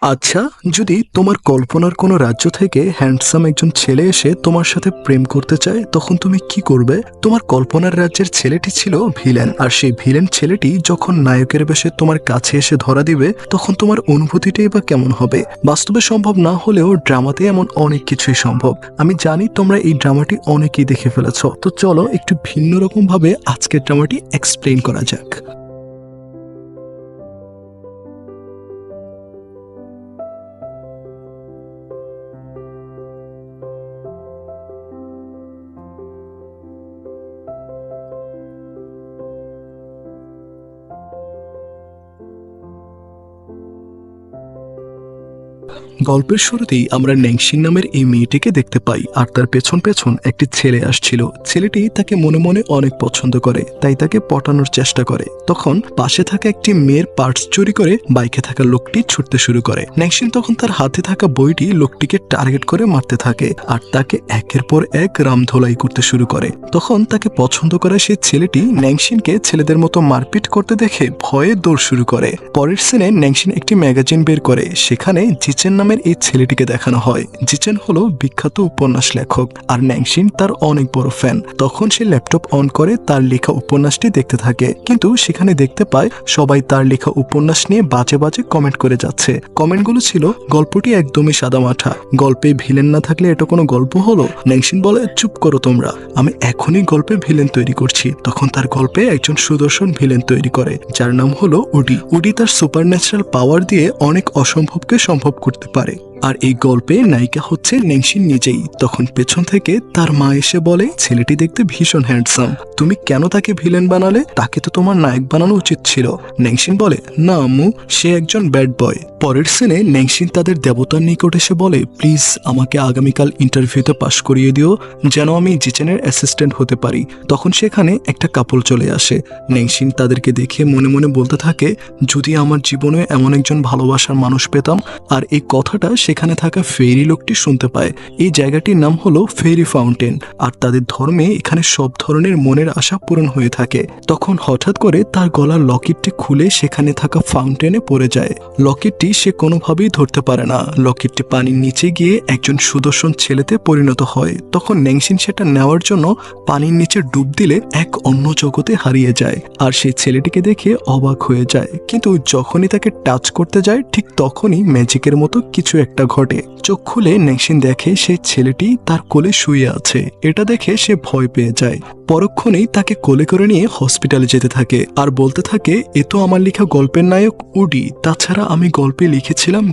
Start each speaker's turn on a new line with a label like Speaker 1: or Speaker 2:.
Speaker 1: আচ্ছা, যদি তোমার কল্পনার কোনো রাজ্য থেকে হ্যান্ডসাম একজন ছেলে এসে তোমার সাথে প্রেম করতে চায়, তখন তুমি কি করবে? তোমার কল্পনার রাজ্যের ছেলেটি ছিল ভিলেন, আর সেই ভিলেন ছেলেটি যখন নায়কের বেশে তোমার কাছে এসে ধরা দিবে, তখন তোমার অনুভূতিটাই বা কেমন হবে? বাস্তবে সম্ভব না হলেও ড্রামাতে এমন অনেক কিছুই সম্ভব। আমি জানি তোমরা এই ড্রামাটি অনেকেই দেখে ফেলেছ, তো চলো একটু ভিন্ন রকম ভাবে আজকের ড্রামাটি এক্সপ্লেইন করা যাক। গল্পের শুরুতেই আমরা ন্যাংশিন নামের এই মেয়েটিকে দেখতে পাই, আর তার পেছন পেছন একটি ছেলে আসছিল। ছেলেটি তাকে মনে মনে অনেক পছন্দ করে, তাই তাকে পটানোর চেষ্টা করে। তখন পাশে থাকা একটি মেয়ের পার্টস চুরি করে বাইকে থাকা লোকটি ছুটতে শুরু করে। ন্যাংশিন তখন তার হাতে থাকা বইটি লোকটিকে টার্গেট করে মারতে থাকে, আর তাকে একের পর এক রামধোলাই করতে শুরু করে। তখন তাকে পছন্দ করা সেই ছেলেটি ন্যাংশিনকে ছেলেদের মতো মারপিট করতে দেখে ভয়ে দৌড় শুরু করে। পরের সিনে ন্যাংশিন একটি ম্যাগাজিন বের করে, সেখানে জিচেন নামের এই ছেলেটিকে দেখানো হয়। জিচেন হলো বিখ্যাত উপন্যাস লেখক, আর ন্যাংশিন তার অনেক বড় ফ্যান। তখন সে ল্যাপটপ অন করে তার লেখা উপন্যাসটি দেখতে থাকে, কিন্তু সেখানে দেখতে পায় সবাই তার লেখা উপন্যাস নিয়ে বাজে বাজে কমেন্ট করে যাচ্ছে। কমেন্টগুলো ছিল, গল্পটি একদমই সাদামাঠা, গল্পে ভিলেন না থাকলে এটা কোনো গল্প হলো? ন্যাংশিন বলে, চুপ করো তোমরা, আমি এখনই গল্পে ভিলেন তৈরি করছি। তখন তার গল্পে একজন সুদর্শন ভিলেন তৈরি করে, যার নাম হলো উডি। উডি তার সুপার ন্যাচারাল পাওয়ার দিয়ে অনেক অসম্ভবকে সম্ভব করতে পারে, আর এই গল্পে নায়িকা হচ্ছে ন্যাংশিন নিজেই। তখন পেছন থেকে তার মা এসে বলে, ছেলেটি দেখতে ভীষণ হ্যান্ডসাম, তুমি কেন তাকে ভিলেন বানালে? তাকে তো তোমার নায়ক বানানো উচিত ছিল। ন্যাংশিন বলে, না আম্মু, সে একজন ব্যাড বয়। পরের সিনে ন্যাংশিন তাদের দেবতার নিকট এসে বলে, প্লিজ আমাকে আগামীকাল ইন্টারভিউতে পাশ করিয়ে দিও, যেন আমি জিচেনের অ্যাসিস্ট্যান্ট হতে পারি। তখন সেখানে একটা কাপল চলে আসে। ন্যাংশিন তাদেরকে দেখে মনে মনে বলতে থাকে, যদি আমার জীবনে এমন একজন ভালোবাসার মানুষ পেতাম। আর এই কথাটা সেখানে থাকা ফেরি লোকটি শুনতে পায়। এই জায়গাটির নাম হলো ফেরি ফাউন্টেন, আর তাদের ধর্মে এখানে সব ধরনের মনের আশা পূরণ হয়ে থাকে। তখন হঠাৎ করে তার গলার লকেটটি খুলে সেখানে থাকা ফাউন্টেনে পড়ে যায়। লকেটটি সে কোনোভাবেই ধরতে পারে না। লকেটটি পানির নিচে গিয়ে একজন সুদর্শন ছেলেতে পরিণত হয়। তখন ন্যাংশিন সেটা নেওয়ার জন্য পানির নিচে ডুব দিলে এক অন্য জগতে হারিয়ে যায়, আর সেই ছেলেটিকে দেখে অবাক হয়ে যায়। কিন্তু যখনই তাকে টাচ করতে যায়, ঠিক তখনই ম্যাজিকের মতো কিছু একটা ঘটে। চোখ খুলে ন্যাংশিন দেখে সেই ছেলেটি তার কোলে শুয়ে আছে। এটা দেখে সে ভয় পেয়ে যায়। পরক্ষণেই তাকে কোলে করে নিয়ে হসপিটালে যেতে থাকে, আর বলতে থাকে, এ তো আমার লেখা গল্পের নায়ক উডি, তাছাড়া আমি গল্পে লিখেছিলাম